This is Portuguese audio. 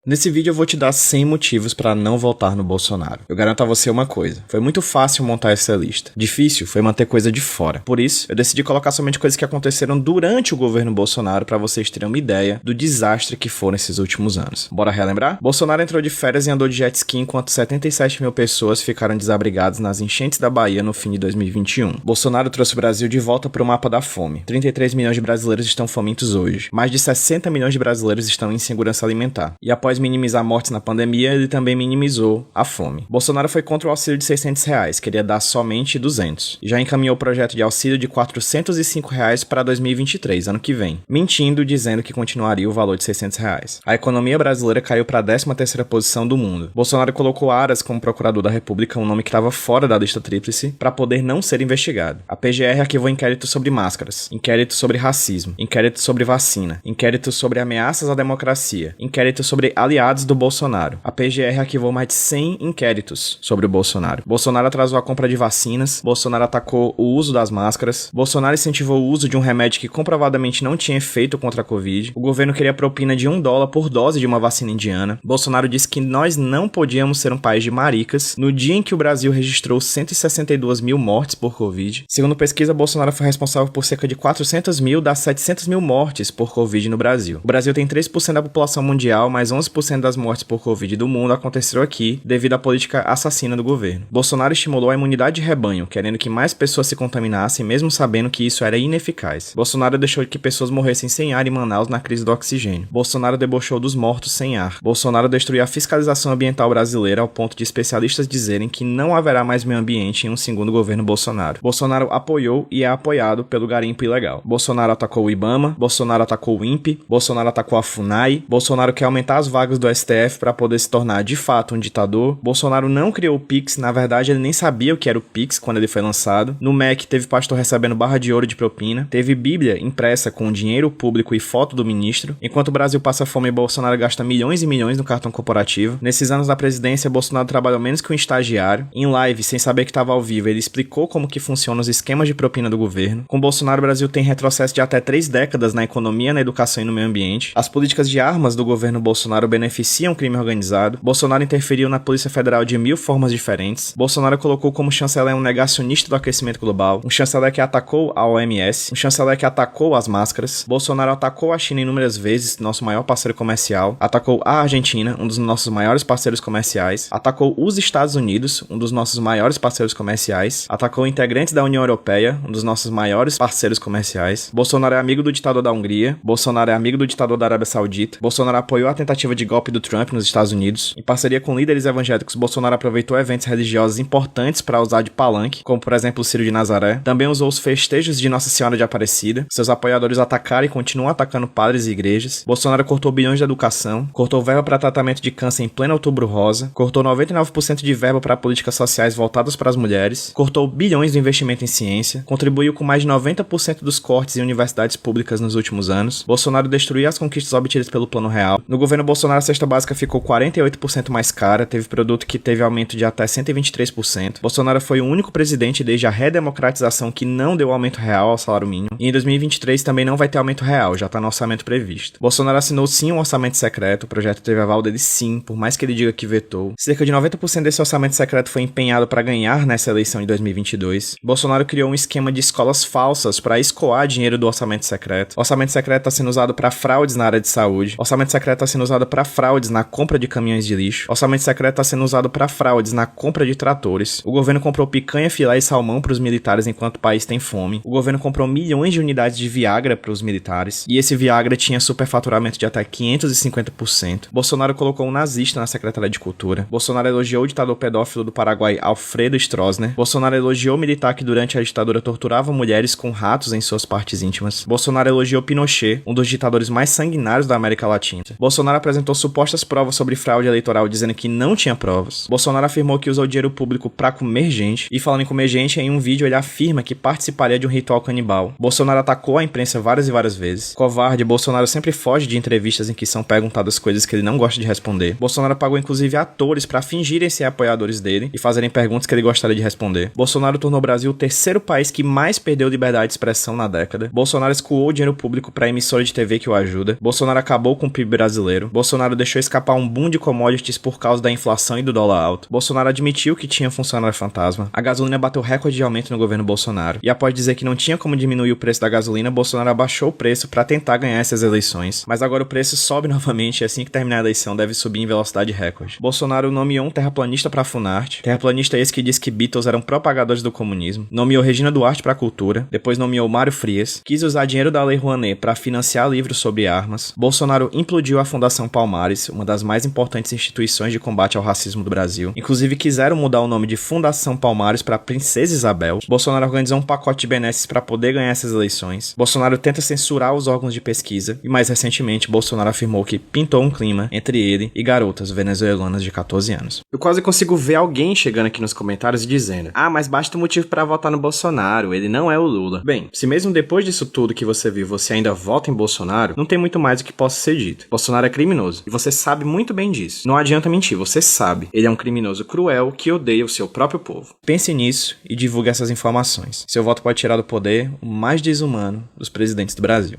Nesse vídeo eu vou te dar 100 motivos para não votar no Bolsonaro. Eu garanto a você uma coisa, foi muito fácil montar essa lista. Difícil foi manter coisa de fora. Por isso, eu decidi colocar somente coisas que aconteceram durante o governo Bolsonaro para vocês terem uma ideia do desastre que foram esses últimos anos. Bora relembrar? Bolsonaro entrou de férias e andou de jet ski enquanto 77 mil pessoas ficaram desabrigadas nas enchentes da Bahia no fim de 2021. Bolsonaro trouxe o Brasil de volta para o mapa da fome. 33 milhões de brasileiros estão famintos hoje. Mais de 60 milhões de brasileiros estão em insegurança alimentar. E após minimizar mortes na pandemia, ele também minimizou a fome. Bolsonaro foi contra o auxílio de R$600, queria dar somente 200. E já encaminhou o projeto de auxílio de R$405 para 2023, ano que vem, mentindo, dizendo que continuaria o valor de R$600. A economia brasileira caiu para a 13ª posição do mundo. Bolsonaro colocou Aras como procurador da República, um nome que estava fora da lista tríplice, para poder não ser investigado. A PGR arquivou inquérito sobre máscaras, inquérito sobre racismo, inquérito sobre vacina, inquérito sobre ameaças à democracia, inquérito sobre aliados do Bolsonaro. A PGR arquivou mais de 100 inquéritos sobre o Bolsonaro. Bolsonaro atrasou a compra de vacinas, Bolsonaro atacou o uso das máscaras, Bolsonaro incentivou o uso de um remédio que comprovadamente não tinha efeito contra a Covid, o governo queria propina de $1 por dose de uma vacina indiana, Bolsonaro disse que nós não podíamos ser um país de maricas no dia em que o Brasil registrou 162 mil mortes por Covid. Segundo pesquisa, Bolsonaro foi responsável por cerca de 400 mil das 700 mil mortes por Covid no Brasil. O Brasil tem 3% da população mundial, mas 11% das mortes por Covid do mundo aconteceram aqui devido à política assassina do governo. Bolsonaro estimulou a imunidade de rebanho, querendo que mais pessoas se contaminassem, mesmo sabendo que isso era ineficaz. Bolsonaro deixou que pessoas morressem sem ar em Manaus na crise do oxigênio. Bolsonaro debochou dos mortos sem ar. Bolsonaro destruiu a fiscalização ambiental brasileira ao ponto de especialistas dizerem que não haverá mais meio ambiente em um segundo governo Bolsonaro. Bolsonaro apoiou e é apoiado pelo garimpo ilegal. Bolsonaro atacou o IBAMA, Bolsonaro atacou o INPE, Bolsonaro atacou a FUNAI, Bolsonaro quer aumentar as vagas do STF para poder se tornar de fato um ditador. Bolsonaro não criou o Pix, na verdade ele nem sabia o que era o Pix quando ele foi lançado. No MEC teve pastor recebendo barra de ouro de propina, teve Bíblia impressa com dinheiro público e foto do ministro. Enquanto o Brasil passa fome, Bolsonaro gasta milhões e milhões no cartão corporativo. Nesses anos da presidência, Bolsonaro trabalhou menos que um estagiário. Em live, sem saber que estava ao vivo, ele explicou como que funcionam os esquemas de propina do governo. Com Bolsonaro, o Brasil tem retrocesso de até 3 décadas na economia, na educação e no meio ambiente. As políticas de armas do governo Bolsonaro beneficiam o crime organizado. Bolsonaro interferiu na Polícia Federal de 1000 formas diferentes. Bolsonaro colocou como chanceler um negacionista do aquecimento global, um chanceler que atacou a OMS, um chanceler que atacou as máscaras. Bolsonaro atacou a China inúmeras vezes, nosso maior parceiro comercial, atacou a Argentina, um dos nossos maiores parceiros comerciais, atacou os Estados Unidos, um dos nossos maiores parceiros comerciais, atacou integrantes da União Europeia, um dos nossos maiores parceiros comerciais. Bolsonaro é amigo do ditador da Hungria, Bolsonaro é amigo do ditador da Arábia Saudita, Bolsonaro apoiou a tentativa de golpe do Trump nos Estados Unidos. Em parceria com líderes evangélicos, Bolsonaro aproveitou eventos religiosos importantes para usar de palanque, como por exemplo o Círio de Nazaré. Também usou os festejos de Nossa Senhora de Aparecida. Seus apoiadores atacaram e continuam atacando padres e igrejas. Bolsonaro cortou bilhões de educação, cortou verba para tratamento de câncer em pleno Outubro Rosa, cortou 99% de verba para políticas sociais voltadas para as mulheres, cortou bilhões do investimento em ciência, contribuiu com mais de 90% dos cortes em universidades públicas nos últimos anos. Bolsonaro destruiu as conquistas obtidas pelo Plano Real. No governo Bolsonaro, a cesta básica ficou 48% mais cara, teve produto que teve aumento de até 123%. Bolsonaro foi o único presidente desde a redemocratização que não deu aumento real ao salário mínimo. E em 2023 também não vai ter aumento real, já está no orçamento previsto. Bolsonaro assinou sim um orçamento secreto, o projeto teve aval dele sim, por mais que ele diga que vetou. Cerca de 90% desse orçamento secreto foi empenhado para ganhar nessa eleição de 2022. Bolsonaro criou um esquema de escolas falsas para escoar dinheiro do orçamento secreto. O orçamento secreto está sendo usado para fraudes na área de saúde. O orçamento secreto está sendo usado para fraudes na compra de caminhões de lixo. O orçamento secreto está sendo usado para fraudes na compra de tratores. O governo comprou picanha, filé e salmão para os militares enquanto o país tem fome. O governo comprou milhões de unidades de Viagra para os militares. E esse Viagra tinha superfaturamento de até 550%. Bolsonaro colocou um nazista na Secretaria de Cultura. Bolsonaro elogiou o ditador pedófilo do Paraguai, Alfredo Stroessner. Bolsonaro elogiou o militar que durante a ditadura torturava mulheres com ratos em suas partes íntimas. Bolsonaro elogiou Pinochet, um dos ditadores mais sanguinários da América Latina. Bolsonaro apresentou supostas provas sobre fraude eleitoral dizendo que não tinha provas. Bolsonaro afirmou que usou dinheiro público para comer gente. E falando em comer gente, em um vídeo ele afirma que participaria de um ritual canibal. Bolsonaro atacou a imprensa várias e várias vezes. Covarde, Bolsonaro sempre foge de entrevistas em que são perguntadas coisas que ele não gosta de responder. Bolsonaro pagou inclusive atores para fingirem ser apoiadores dele e fazerem perguntas que ele gostaria de responder. Bolsonaro tornou o Brasil o terceiro país que mais perdeu liberdade de expressão na década. Bolsonaro escoou o dinheiro público para emissora de TV que o ajuda. Bolsonaro acabou com o PIB brasileiro. Bolsonaro Bolsonaro deixou escapar um boom de commodities por causa da inflação e do dólar alto. Bolsonaro admitiu que tinha funcionário fantasma. A gasolina bateu recorde de aumento no governo Bolsonaro. E após dizer que não tinha como diminuir o preço da gasolina, Bolsonaro abaixou o preço para tentar ganhar essas eleições. Mas agora o preço sobe novamente e assim que terminar a eleição deve subir em velocidade recorde. Bolsonaro nomeou um terraplanista para a Funarte. Terraplanista esse que disse que Beatles eram propagadores do comunismo. Nomeou Regina Duarte para a cultura. Depois nomeou Mário Frias. Quis usar dinheiro da Lei Rouanet para financiar livros sobre armas. Bolsonaro implodiu a Fundação Palmares, uma das mais importantes instituições de combate ao racismo do Brasil. Inclusive quiseram mudar o nome de Fundação Palmares para Princesa Isabel. Bolsonaro organizou um pacote de benesses para poder ganhar essas eleições. Bolsonaro tenta censurar os órgãos de pesquisa. E mais recentemente, Bolsonaro afirmou que pintou um clima entre ele e garotas venezuelanas de 14 anos. Eu quase consigo ver alguém chegando aqui nos comentários e dizendo: ah, mas basta um motivo para votar no Bolsonaro, ele não é o Lula. Bem, se mesmo depois disso tudo que você viu, você ainda vota em Bolsonaro, não tem muito mais o que possa ser dito. Bolsonaro é criminoso. E você sabe muito bem disso. Não adianta mentir, você sabe. Ele é um criminoso cruel que odeia o seu próprio povo. Pense nisso e divulgue essas informações. Seu voto pode tirar do poder o mais desumano dos presidentes do Brasil.